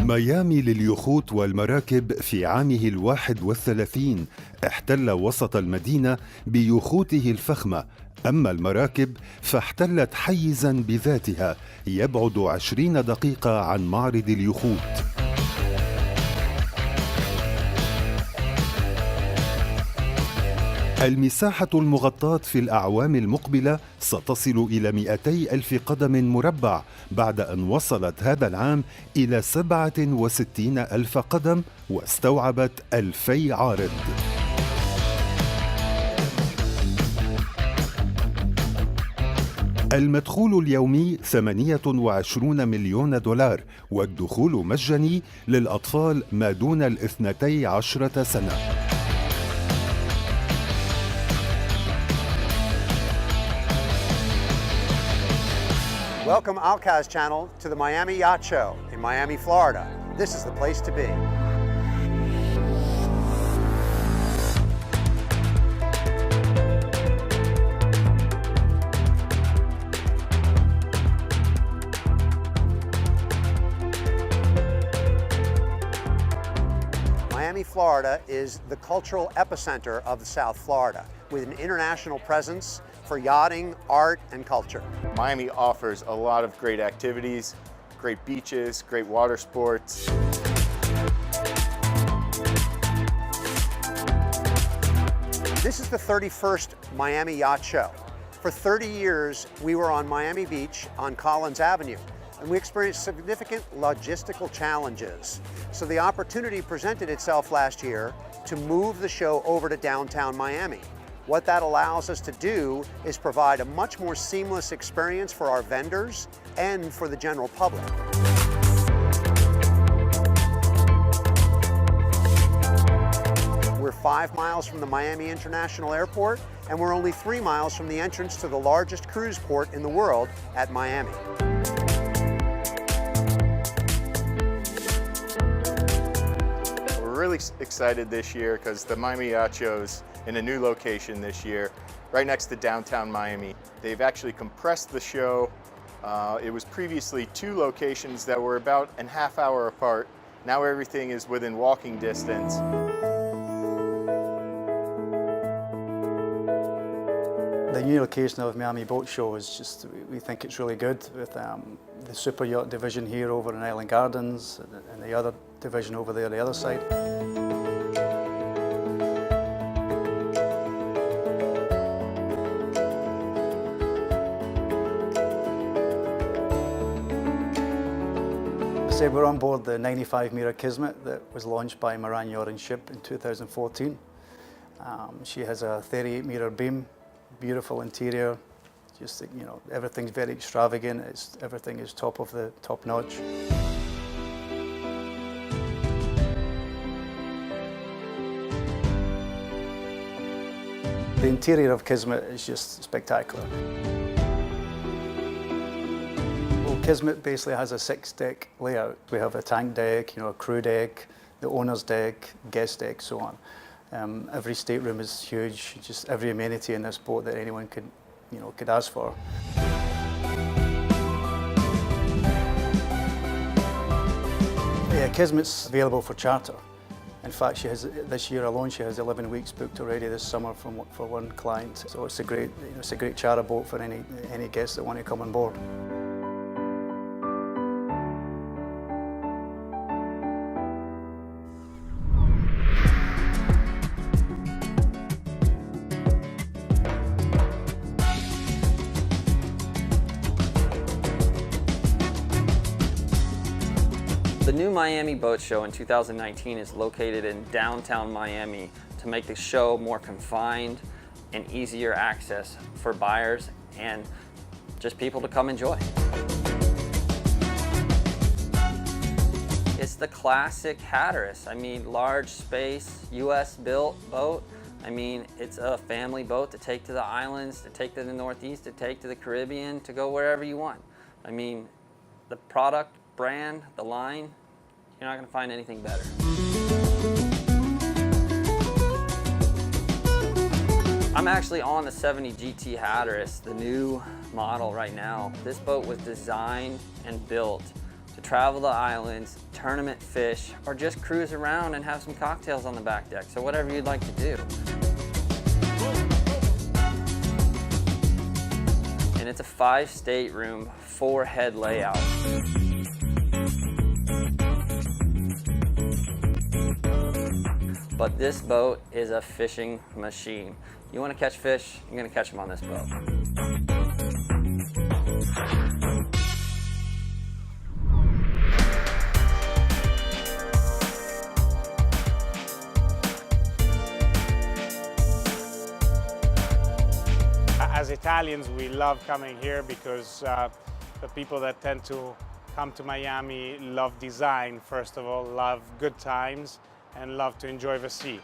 ميامي لليخوت والمراكب في عامه 31 احتل وسط المدينة بيخوته الفخمة، أما المراكب فاحتلت حيزاً بذاتها يبعد 20 دقيقة عن معرض اليخوت. المساحة المغطاة في الأعوام المقبلة ستصل إلى 200 ألف قدم مربع، بعد أن وصلت هذا العام إلى 67 ألف قدم واستوعبت 2000 عارض. المدخول اليومي 28 مليون دولار، والدخول مجاني للأطفال ما دون 12 سنة. Welcome Alcaz Channel to the Miami Yacht Show in Miami, Florida. This is the place to be. Miami, Florida is the cultural epicenter of the South Florida, with an international presence for yachting, art, and culture. Miami offers a lot of great activities, great beaches, great water sports. This is the 31st Miami Yacht Show. For 30 years, we were on Miami Beach on Collins Avenue, and we experienced significant logistical challenges. So the opportunity presented itself last year to move the show over to downtown Miami. What that allows us to do is provide a much more seamless experience for our vendors and for the general public. We're 5 miles from the Miami International Airport, and we're only 3 miles from the entrance to the largest cruise port in the world at Miami. We're really excited this year because the Miami Yacht Show's in a new location this year, right next to downtown Miami. They've actually compressed the show. It was previously 2 locations that were about a half hour apart. Now everything is within walking distance. The new location of Miami Boat Show is just, we think it's really good, with the super yacht division here over in Island Gardens and the other division over there on the other side. So we're on board the 95-metre Kismet that was launched by Moran Yacht and Ship in 2014. She has a 38-metre beam, beautiful interior, just, you know, everything's very extravagant, everything is top notch. The interior of Kismet is just spectacular. Kismet basically has a 6-deck layout. We have a tank deck, you know, a crew deck, the owner's deck, guest deck, so on. Every stateroom is huge, just every amenity in this boat that anyone could ask for. Yeah, Kismet's available for charter. In fact, this year alone, she has 11 weeks booked already this summer for one client. So it's a great charter boat for any guests that want to come on board. The new Miami Boat Show in 2019 is located in downtown Miami to make the show more confined and easier access for buyers and just people to come enjoy. It's the classic Hatteras. I mean, large space, US built boat. I mean, it's a family boat to take to the islands, to take to the Northeast, to take to the Caribbean, to go wherever you want. I mean, the product, brand, the line, you're not going to find anything better. I'm actually on the 70 GT Hatteras, the new model right now. This boat was designed and built to travel the islands, tournament fish, or just cruise around and have some cocktails on the back deck. So whatever you'd like to do. And it's a 5-stateroom, 4-head layout. But this boat is a fishing machine. You want to catch fish, you're going to catch them on this boat. As Italians, we love coming here because the people that tend to come to Miami love design, first of all, love good times, and love to enjoy the sea.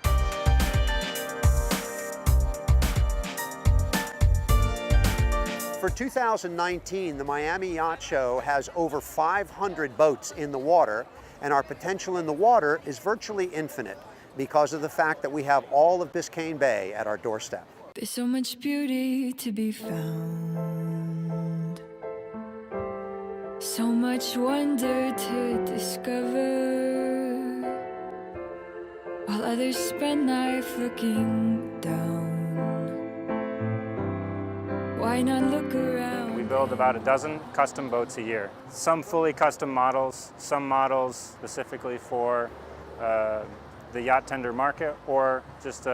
For 2019, the Miami Yacht Show has over 500 boats in the water, and our potential in the water is virtually infinite because of the fact that we have all of Biscayne Bay at our doorstep. There's so much beauty to be found, so much wonder to discover, while others spend life looking down. Why not look around? We build about a dozen custom boats a year. Some fully custom models, some models specifically for the yacht tender market or just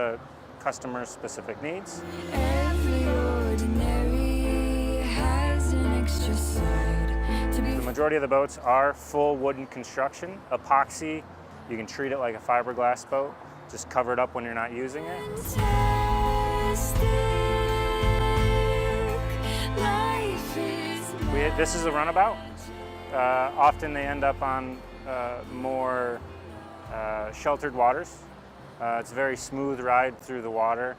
customer-specific needs. Every ordinary has an extra side to be. The majority of the boats are full wooden construction, epoxy. You can treat it like a fiberglass boat, just cover it up when you're not using it. This is a runabout. Often they end up on more sheltered waters. It's a very smooth ride through the water.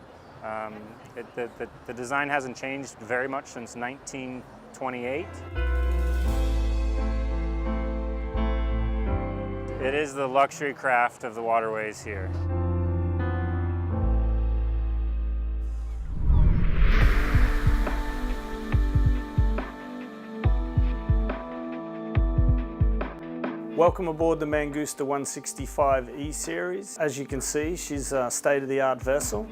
The design hasn't changed very much since 1928. It is the luxury craft of the waterways here. Welcome aboard the Mangusta 165 E Series. As you can see, she's a state-of-the-art vessel.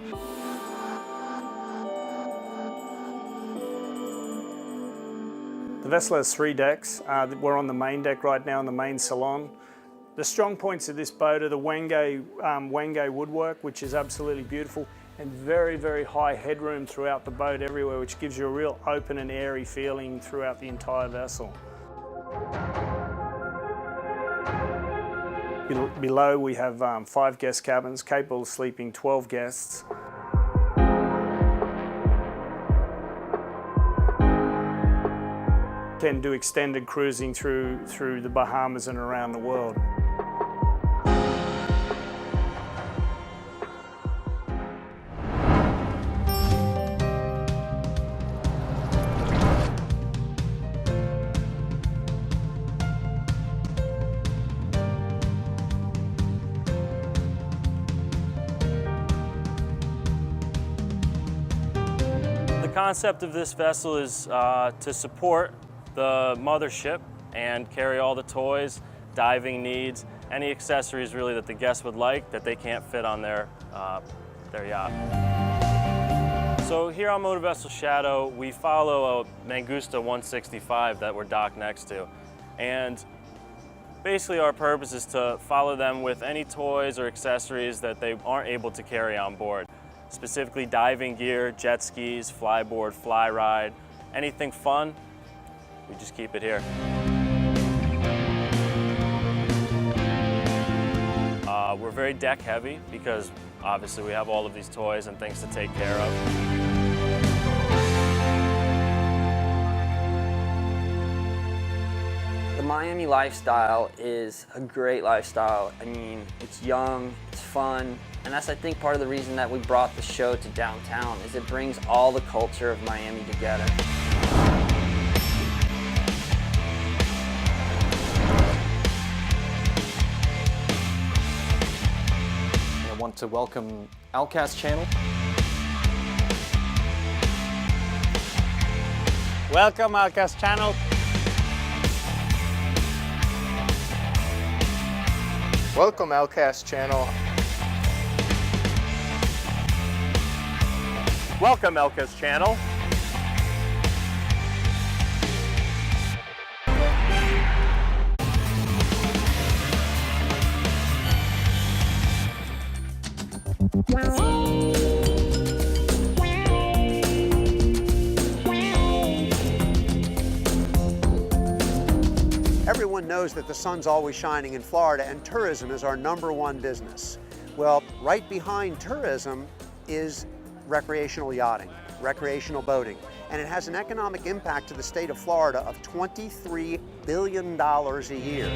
The vessel has 3 decks. We're on the main deck right now in the main salon. The strong points of this boat are the Wenge woodwork, which is absolutely beautiful, and very, very high headroom throughout the boat everywhere, which gives you a real open and airy feeling throughout the entire vessel. Below we have 5 guest cabins capable of sleeping 12 guests. Can do extended cruising through the Bahamas and around the world. The concept of this vessel is to support the mothership and carry all the toys, diving needs, any accessories really that the guests would like that they can't fit on their yacht. So here on Motor Vessel Shadow, we follow a Mangusta 165 that we're docked next to. And basically our purpose is to follow them with any toys or accessories that they aren't able to carry on board. Specifically diving gear, jet skis, flyboard, fly ride, anything fun, we just keep it here. We're very deck heavy because obviously we have all of these toys and things to take care of. The Miami lifestyle is a great lifestyle. I mean, it's young, it's fun, and that's, I think, part of the reason that we brought the show to downtown, is it brings all the culture of Miami together. I want to welcome Alcast Channel. Welcome, Alcast Channel. Welcome, Alcast Channel. Welcome, Elka's channel. Everyone knows that the sun's always shining in Florida and tourism is our #1 business. Well, right behind tourism is recreational yachting, recreational boating, and it has an economic impact to the state of Florida of $23 billion a year.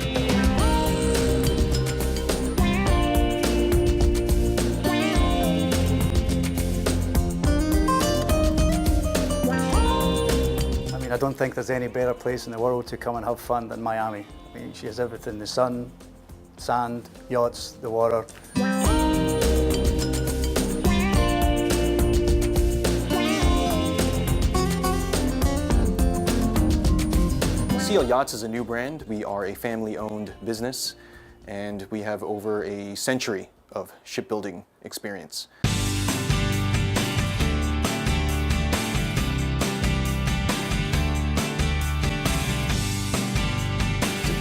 I don't think there's any better place in the world to come and have fun than Miami. I mean, she has everything: the sun, sand, yachts, the water. Seal Yachts is a new brand. We are a family-owned business, and we have over a century of shipbuilding experience.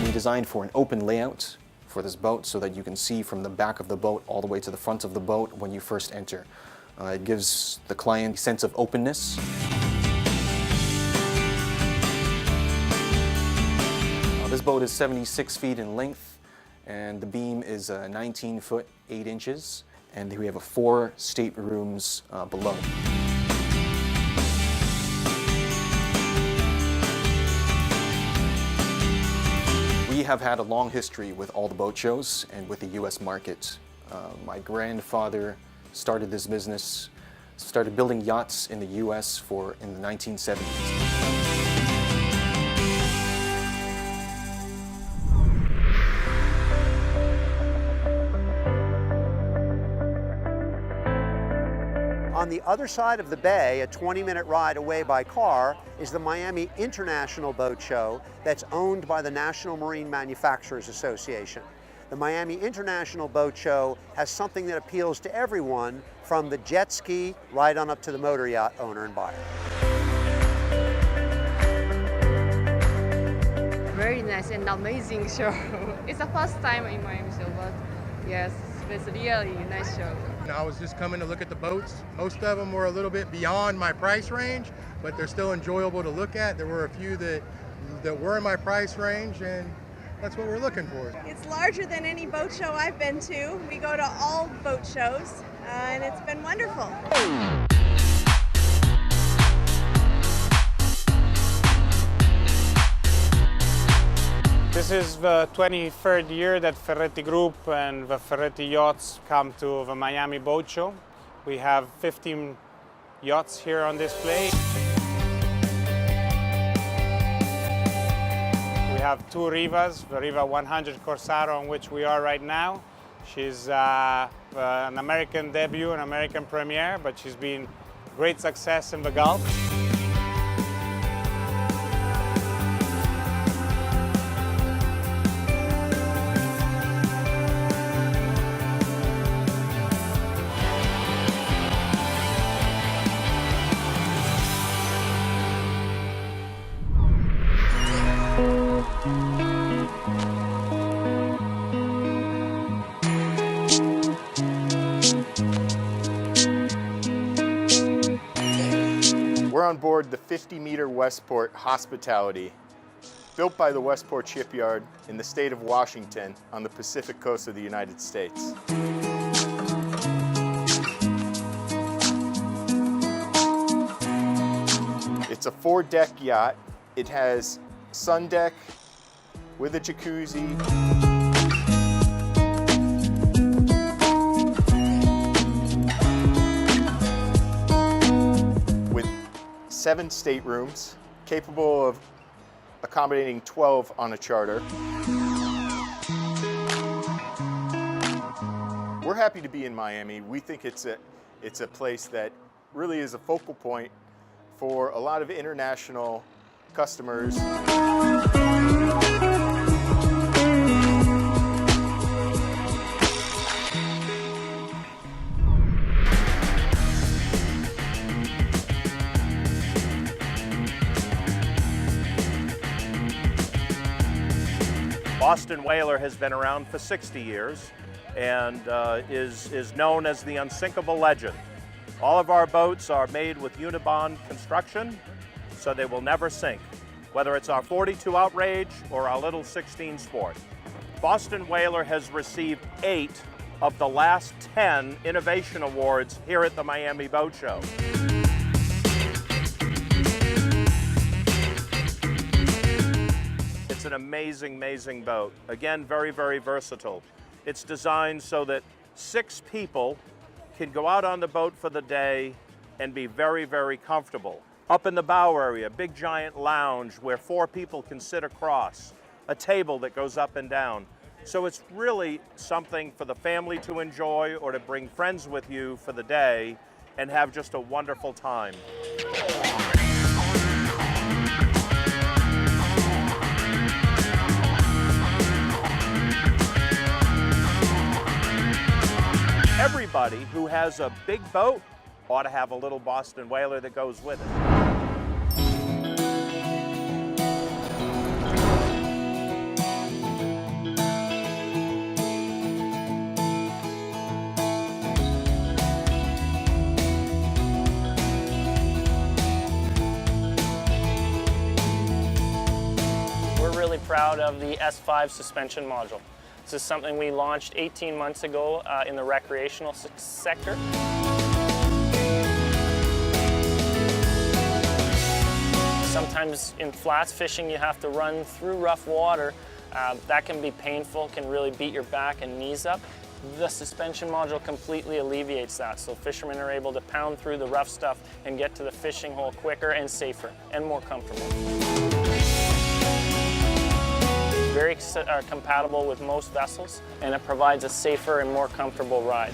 We designed for an open layout for this boat so that you can see from the back of the boat all the way to the front of the boat when you first enter. It gives the client a sense of openness. This boat is 76 feet in length, and the beam is 19 foot 8 inches, and we have 4 staterooms below. We have had a long history with all the boat shows and with the U.S. market. My grandfather started this business, started building yachts in the U.S. in the 1970s. On the other side of the bay, a 20-minute ride away by car, is the Miami International Boat Show that's owned by the National Marine Manufacturers Association. The Miami International Boat Show has something that appeals to everyone, from the jet ski right on up to the motor yacht owner and buyer. Very nice and amazing show. It's the first time in Miami show, but yes, it's a really nice show. I was just coming to look at the boats. Most of them were a little bit beyond my price range, but they're still enjoyable to look at. There were a few that were in my price range, and that's what we're looking for. It's larger than any boat show I've been to. We go to all boat shows, and it's been wonderful. This is the 23rd year that Ferretti Group and the Ferretti Yachts come to the Miami Boat Show. We have 15 yachts here on display. We have 2 Rivas, the Riva 100 Corsaro, on which we are right now. She's an American debut, an American premiere, but she's been great success in the Gulf. We're on board the 50-meter Westport Hospitality, built by the Westport Shipyard in the state of Washington on the Pacific coast of the United States. It's a 4-deck yacht. It has sun deck with a jacuzzi. With 7 staterooms, capable of accommodating 12 on a charter. We're happy to be in Miami. We think it's a place that really is a focal point for a lot of international customers. Boston Whaler has been around for 60 years and is known as the unsinkable legend. All of our boats are made with Unibond construction, so they will never sink, whether it's our 42 Outrage or our little 16 Sport. Boston Whaler has received 8 of the last 10 innovation awards here at the Miami Boat Show. It's an amazing, amazing boat. Again, very, very versatile. It's designed so that 6 people can go out on the boat for the day and be very, very comfortable. Up in the bow area, big giant lounge where 4 people can sit across, a table that goes up and down. So it's really something for the family to enjoy or to bring friends with you for the day and have just a wonderful time. Everybody who has a big boat ought to have a little Boston Whaler that goes with it. We're really proud of the S5 suspension module. This is something we launched 18 months ago in the recreational sector. Sometimes in flats fishing you have to run through rough water. That can be painful, can really beat your back and knees up. The suspension module completely alleviates that, so fishermen are able to pound through the rough stuff and get to the fishing hole quicker and safer and more comfortable. Very compatible with most vessels, and it provides a safer and more comfortable ride.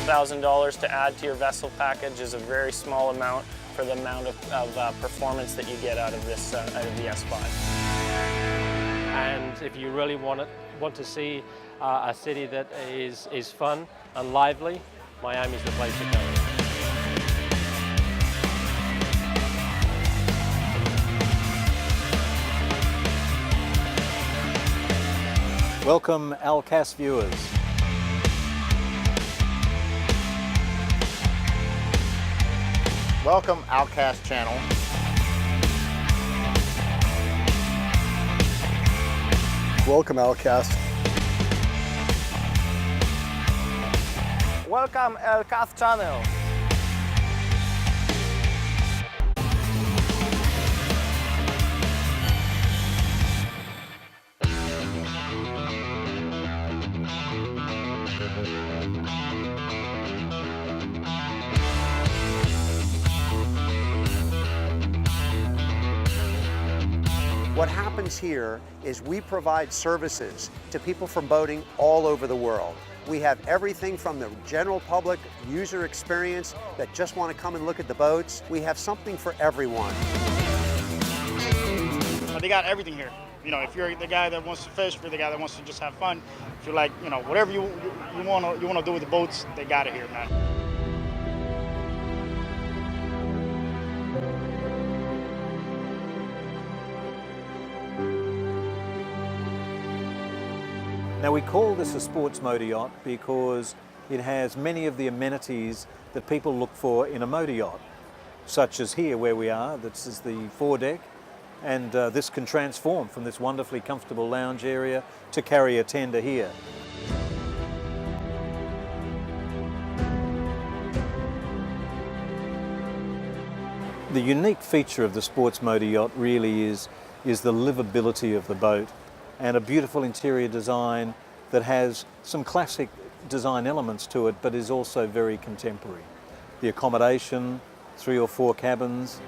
$1,000 to add to your vessel package is a very small amount for the amount of performance that you get out of this out of the S5. And if you really want to see a city that is fun and lively, Miami's the place to go. Welcome Alcast viewers. Welcome Alcast channel. Welcome Alcast. Welcome Alcast channel. What happens here is we provide services to people from boating all over the world. We have everything from the general public user experience that just want to come and look at the boats. We have something for everyone. They got everything here. You know, if you're the guy that wants to fish, if you're the guy that wants to just have fun, if you're like, you know, whatever you want to do with the boats, they got it here, man. Now we call this a sports motor yacht because it has many of the amenities that people look for in a motor yacht, such as here where we are. This is the foredeck, and this can transform from this wonderfully comfortable lounge area to carry a tender here. The unique feature of the sports motor yacht really is the livability of the boat, and a beautiful interior design that has some classic design elements to it, but is also very contemporary. The accommodation, 3 or 4 cabins.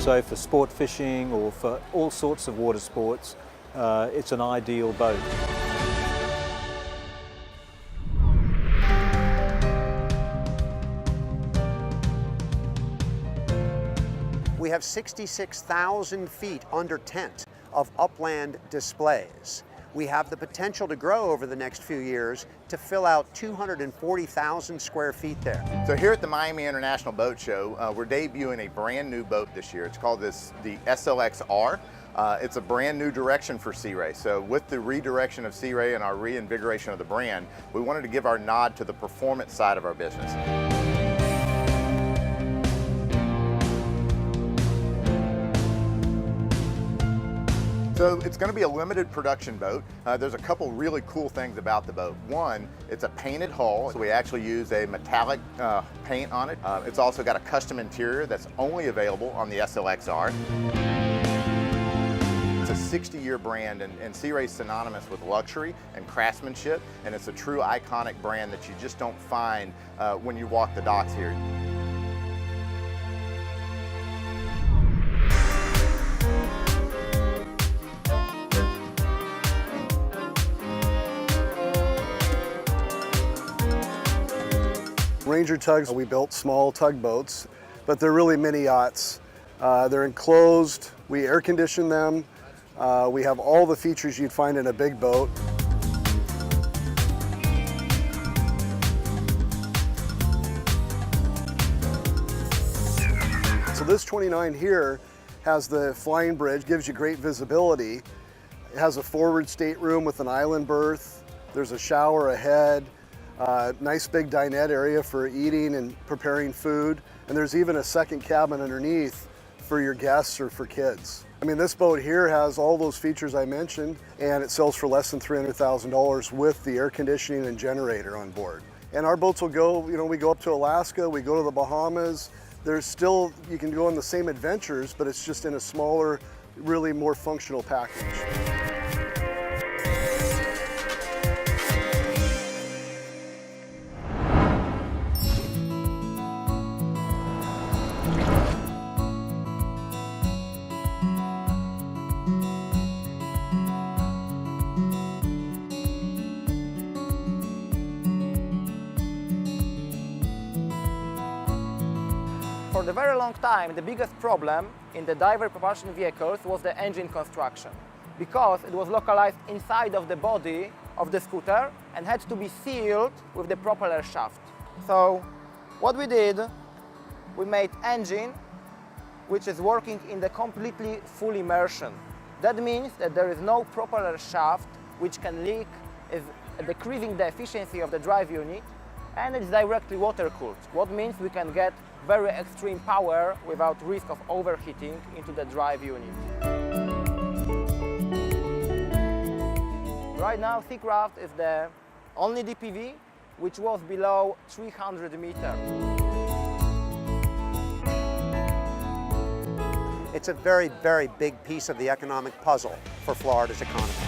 So for sport fishing or for all sorts of water sports, it's an ideal boat. We have 66,000 feet under tent of upland displays. We have the potential to grow over the next few years to fill out 240,000 square feet there. So here at the Miami International Boat Show, we're debuting a brand new boat this year. It's called the SLX-R. It's a brand new direction for Sea Ray. So with the redirection of Sea Ray and our reinvigoration of the brand, we wanted to give our nod to the performance side of our business. So it's going to be a limited production boat. There's a couple really cool things about the boat. One, it's a painted hull, so we actually use a metallic paint on it. It's also got a custom interior that's only available on the SLX-R. It's a 60-year brand, and Sea Ray's synonymous with luxury and craftsmanship, and it's a true iconic brand that you just don't find when you walk the docks here. Ranger tugs, we built small tugboats, but they're really mini yachts. They're enclosed, we air condition them. We have all the features you'd find in a big boat. So this 29 here has the flying bridge, gives you great visibility. It has a forward stateroom with an island berth. There's a shower ahead. Nice big dinette area for eating and preparing food. And there's even a second cabin underneath for your guests or for kids. I mean, this boat here has all those features I mentioned, and it sells for less than $300,000 with the air conditioning and generator on board. And our boats will go, you know, we go up to Alaska, we go to the Bahamas. There's still, you can go on the same adventures, but it's just in a smaller, really more functional package. For the very long time, the biggest problem in the diver propulsion vehicles was the engine construction, because it was localized inside of the body of the scooter and had to be sealed with the propeller shaft. So what we did, we made engine which is working in the completely full immersion. That means that there is no propeller shaft which can leak, is decreasing the efficiency of the drive unit, and it's directly water cooled. What means we can get very extreme power without risk of overheating into the drive unit. Right now, Seacraft is the only DPV which was below 300 meters. It's a very, very big piece of the economic puzzle for Florida's economy.